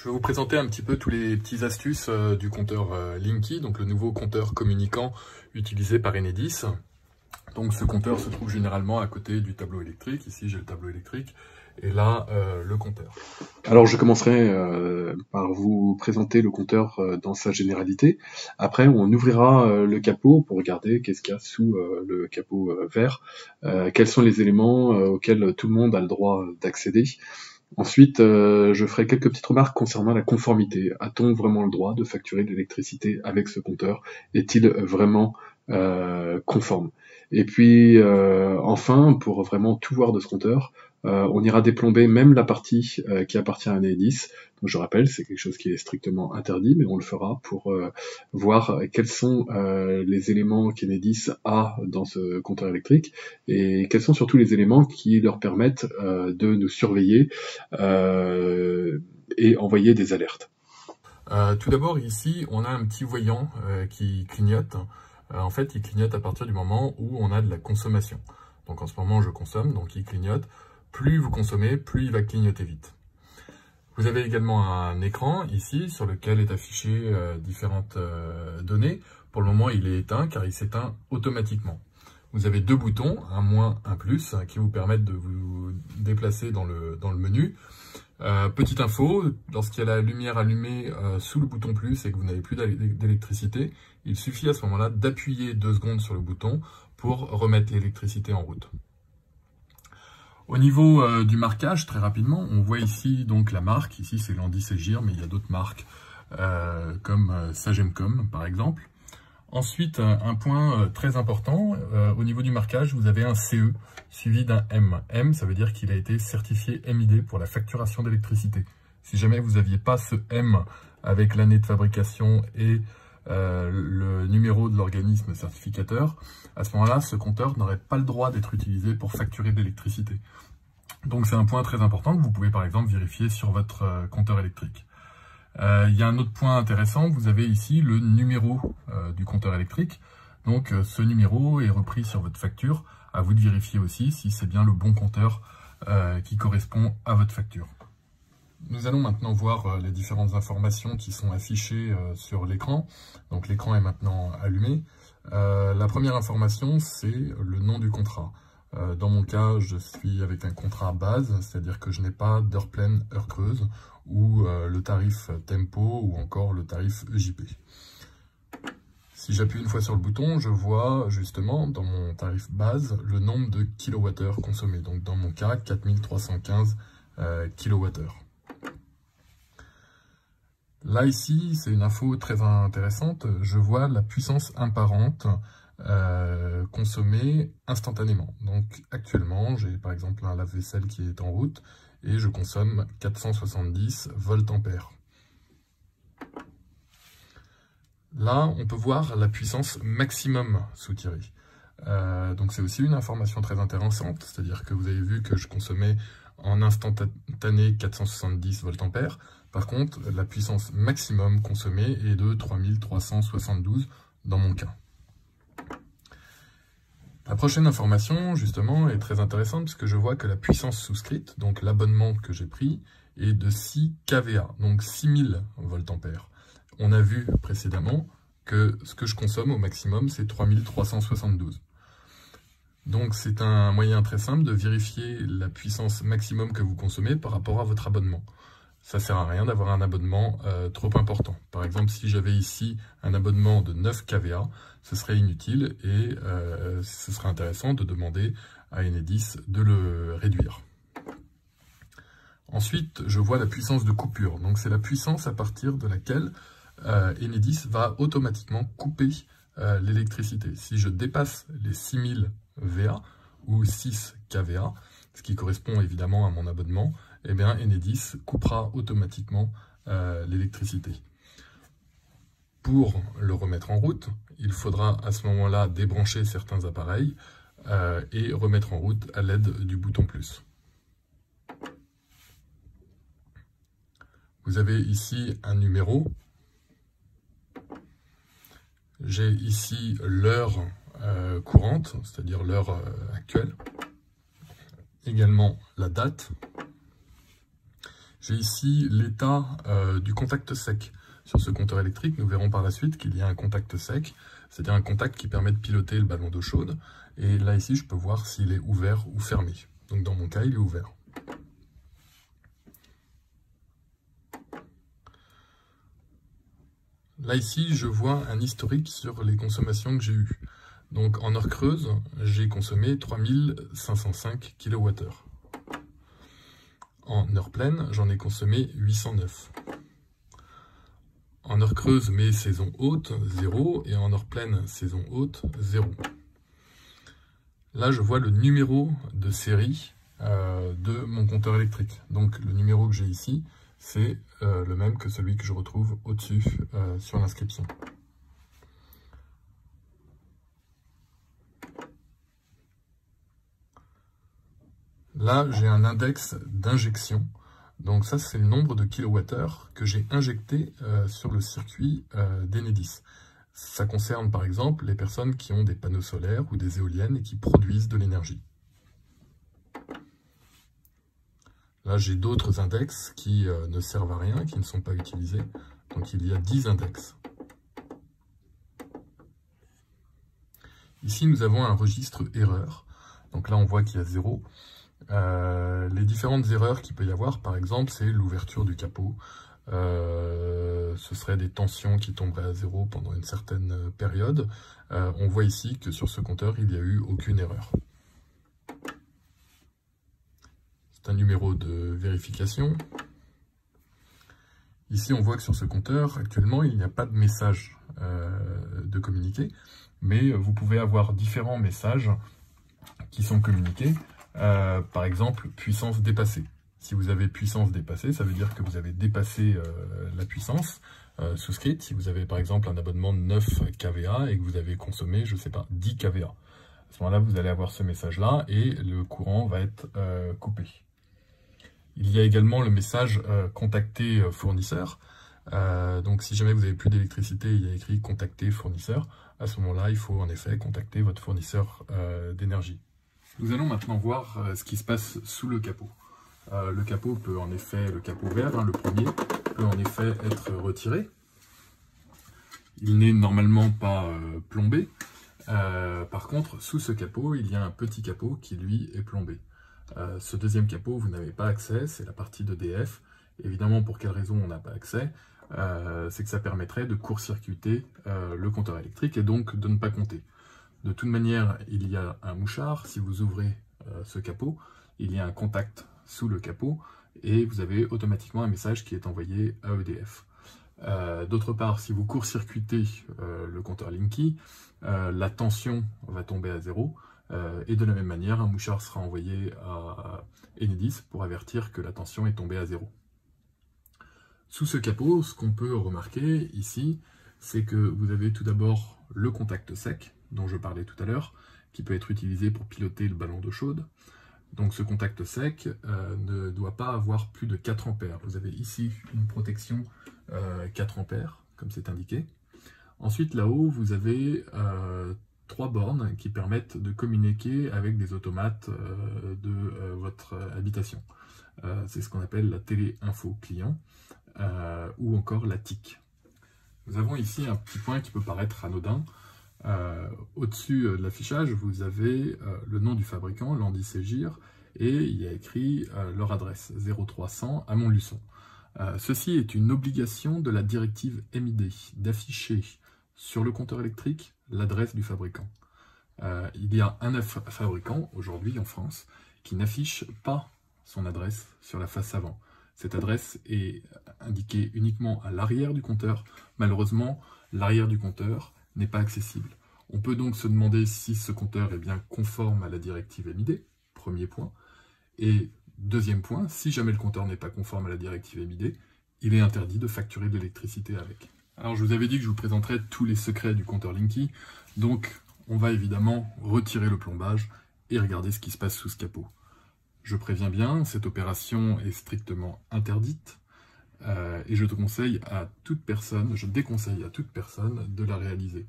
Je vais vous présenter un petit peu tous les petites astuces du compteur Linky, donc le nouveau compteur communicant utilisé par Enedis. Donc ce compteur se trouve généralement à côté du tableau électrique. Ici j'ai le tableau électrique et là le compteur. Alors je commencerai par vous présenter le compteur dans sa généralité. Après on ouvrira le capot pour regarder qu'est-ce qu'il y a sous le capot vert, quels sont les éléments auxquels tout le monde a le droit d'accéder. Ensuite, je ferai quelques petites remarques concernant la conformité. A-t-on vraiment le droit de facturer de l'électricité avec ce compteur? Est-il vraiment conforme? Et puis, enfin, pour vraiment tout voir de ce compteur, on ira déplomber même la partie qui appartient à Enedis. Donc, je rappelle, c'est quelque chose qui est strictement interdit, mais on le fera pour voir quels sont les éléments qu'Enedis a dans ce compteur électrique et quels sont surtout les éléments qui leur permettent de nous surveiller et envoyer des alertes. Tout d'abord, ici, on a un petit voyant qui clignote. En fait, il clignote à partir du moment où on a de la consommation. Donc en ce moment, je consomme, donc il clignote. Plus vous consommez, plus il va clignoter vite. Vous avez également un écran ici sur lequel est affiché différentes données. Pour le moment, il est éteint car il s'éteint automatiquement. Vous avez deux boutons, un moins, un plus, qui vous permettent de vous déplacer dans le menu. Petite info, lorsqu'il y a la lumière allumée sous le bouton plus et que vous n'avez plus d'électricité, il suffit à ce moment-là d'appuyer 2 secondes sur le bouton pour remettre l'électricité en route. Au niveau du marquage, très rapidement, on voit ici donc la marque. Ici c'est Landis+Gyr, mais il y a d'autres marques comme Sagemcom par exemple. Ensuite, un point très important, au niveau du marquage, vous avez un CE suivi d'un M. M, ça veut dire qu'il a été certifié MID pour la facturation d'électricité. Si jamais vous n'aviez pas ce M avec l'année de fabrication et le numéro de l'organisme certificateur, à ce moment-là, ce compteur n'aurait pas le droit d'être utilisé pour facturer de l'électricité. Donc c'est un point très important que vous pouvez par exemple vérifier sur votre compteur électrique. Il y a un autre point intéressant, vous avez ici le numéro du compteur électrique. Donc ce numéro est repris sur votre facture. À vous de vérifier aussi si c'est bien le bon compteur qui correspond à votre facture. Nous allons maintenant voir les différentes informations qui sont affichées sur l'écran. Donc l'écran est maintenant allumé. La première information, c'est le nom du contrat. Dans mon cas, je suis avec un contrat base, c'est-à-dire que je n'ai pas d'heure pleine, heure creuse, ou le tarif tempo, ou encore le tarif EJP. Si j'appuie une fois sur le bouton, je vois justement dans mon tarif base le nombre de kilowattheures consommés. Donc dans mon cas, 4315 kilowattheures. Là ici, c'est une info très intéressante, je vois la puissance imparente consommée instantanément. Donc actuellement, j'ai par exemple un lave-vaisselle qui est en route et je consomme 470 voltampères. Là, on peut voir la puissance maximum soutirée. Donc c'est aussi une information très intéressante, c'est-à-dire que vous avez vu que je consommais en instantané 470 voltampères. Par contre, la puissance maximum consommée est de 3372 dans mon cas. La prochaine information, justement, est très intéressante puisque je vois que la puissance souscrite, donc l'abonnement que j'ai pris, est de 6 kVA, donc 6000 voltampères. On a vu précédemment que ce que je consomme au maximum, c'est 3372. Donc c'est un moyen très simple de vérifier la puissance maximum que vous consommez par rapport à votre abonnement. Ça ne sert à rien d'avoir un abonnement trop important. Par exemple, si j'avais ici un abonnement de 9 kVA, ce serait inutile et ce serait intéressant de demander à Enedis de le réduire. Ensuite, je vois la puissance de coupure. Donc c'est la puissance à partir de laquelle Enedis va automatiquement couper l'électricité. Si je dépasse les 6000 VA ou 6 kVA, ce qui correspond évidemment à mon abonnement, eh bien Enedis coupera automatiquement l'électricité. Pour le remettre en route, il faudra à ce moment-là débrancher certains appareils et remettre en route à l'aide du bouton plus. Vous avez ici un numéro. J'ai ici l'heure courante, c'est-à-dire l'heure actuelle. Également la date. J'ai ici l'état du contact sec. Sur ce compteur électrique, nous verrons par la suite qu'il y a un contact sec, c'est-à-dire un contact qui permet de piloter le ballon d'eau chaude. Et là, ici, je peux voir s'il est ouvert ou fermé. Donc, dans mon cas, il est ouvert. Là, ici, je vois un historique sur les consommations que j'ai eues. Donc, en heure creuse, j'ai consommé 3505 kWh. En heure pleine, j'en ai consommé 809. En heure creuse, mais saison haute, 0. Et en heure pleine, saison haute, 0. Là, je vois le numéro de série de mon compteur électrique. Donc, le numéro que j'ai ici, c'est le même que celui que je retrouve au-dessus sur l'inscription. Là, j'ai un index d'injection. Donc ça, c'est le nombre de kilowattheures que j'ai injecté sur le circuit d'Enedis. Ça concerne par exemple les personnes qui ont des panneaux solaires ou des éoliennes et qui produisent de l'énergie. Là, j'ai d'autres index qui ne servent à rien, qui ne sont pas utilisés. Donc il y a 10 index. Ici, nous avons un registre erreur. Donc là, on voit qu'il y a 0. Les différentes erreurs qu'il peut y avoir, par exemple, c'est l'ouverture du capot. Ce serait des tensions qui tomberaient à 0 pendant une certaine période. On voit ici que sur ce compteur, il n'y a eu aucune erreur. C'est un numéro de vérification. Ici, on voit que sur ce compteur, actuellement, il n'y a pas de message de communiqué, mais vous pouvez avoir différents messages qui sont communiqués. Par exemple, puissance dépassée. Si vous avez puissance dépassée, ça veut dire que vous avez dépassé la puissance souscrite. Si vous avez par exemple un abonnement de 9 kVA et que vous avez consommé, je ne sais pas, 10 kVA. À ce moment-là, vous allez avoir ce message-là et le courant va être coupé. Il y a également le message contacter fournisseur. Donc si jamais vous n'avez plus d'électricité, il y a écrit contacter fournisseur. À ce moment-là, il faut en effet contacter votre fournisseur d'énergie. Nous allons maintenant voir ce qui se passe sous le capot. Le capot peut en effet, le capot vert, le premier, peut en effet être retiré. Il n'est normalement pas plombé. Par contre, sous ce capot, il y a un petit capot qui lui est plombé. Ce deuxième capot, vous n'avez pas accès, c'est la partie d'EDF. Évidemment, pour quelle raison on n'a pas accès? C'est que ça permettrait de court-circuiter le compteur électrique et donc de ne pas compter. De toute manière, il y a un mouchard. Si vous ouvrez ce capot, il y a un contact sous le capot et vous avez automatiquement un message qui est envoyé à EDF. D'autre part, si vous court-circuitez le compteur Linky, la tension va tomber à 0 et de la même manière, un mouchard sera envoyé à Enedis pour avertir que la tension est tombée à 0. Sous ce capot, ce qu'on peut remarquer ici, c'est que vous avez tout d'abord le contact sec, dont je parlais tout à l'heure, qui peut être utilisé pour piloter le ballon d'eau chaude. Donc ce contact sec ne doit pas avoir plus de 4 ampères. Vous avez ici une protection 4 ampères, comme c'est indiqué. Ensuite, là-haut, vous avez 3 bornes qui permettent de communiquer avec des automates de votre habitation. C'est ce qu'on appelle la télé-info client ou encore la TIC. Nous avons ici un petit point qui peut paraître anodin. Au-dessus de l'affichage, vous avez le nom du fabricant, Landis+Gyr, et il y a écrit leur adresse, 0300 à Montluçon. Ceci est une obligation de la directive MID d'afficher sur le compteur électrique l'adresse du fabricant. Il y a un fabricant aujourd'hui en France qui n'affiche pas son adresse sur la face avant. Cette adresse est indiquée uniquement à l'arrière du compteur. Malheureusement, l'arrière du compteur n'est pas accessible. On peut donc se demander si ce compteur est bien conforme à la directive MID, premier point. Et deuxième point, si jamais le compteur n'est pas conforme à la directive MID, il est interdit de facturer de l'électricité avec. Alors je vous avais dit que je vous présenterais tous les secrets du compteur Linky, donc on va évidemment retirer le plombage et regarder ce qui se passe sous ce capot. Je préviens bien, cette opération est strictement interdite et je déconseille à toute personne de la réaliser.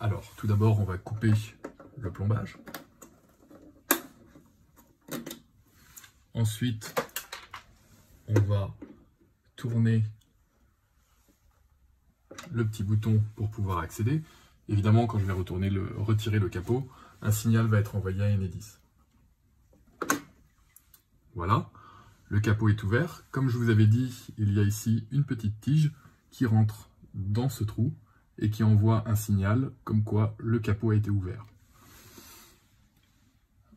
Alors, tout d'abord, on va couper le plombage. Ensuite, on va tourner le petit bouton pour pouvoir accéder. Évidemment, quand je vais retirer le capot, un signal va être envoyé à Enedis. Voilà, le capot est ouvert. Comme je vous avais dit, il y a ici une petite tige qui rentre dans ce trou et qui envoie un signal comme quoi le capot a été ouvert.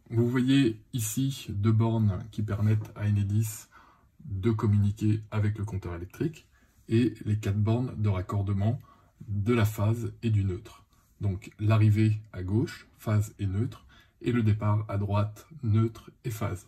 Vous voyez ici 2 bornes qui permettent à Enedis de communiquer avec le compteur électrique et les 4 bornes de raccordement de la phase et du neutre. Donc l'arrivée à gauche, phase et neutre, et le départ à droite, neutre et phase.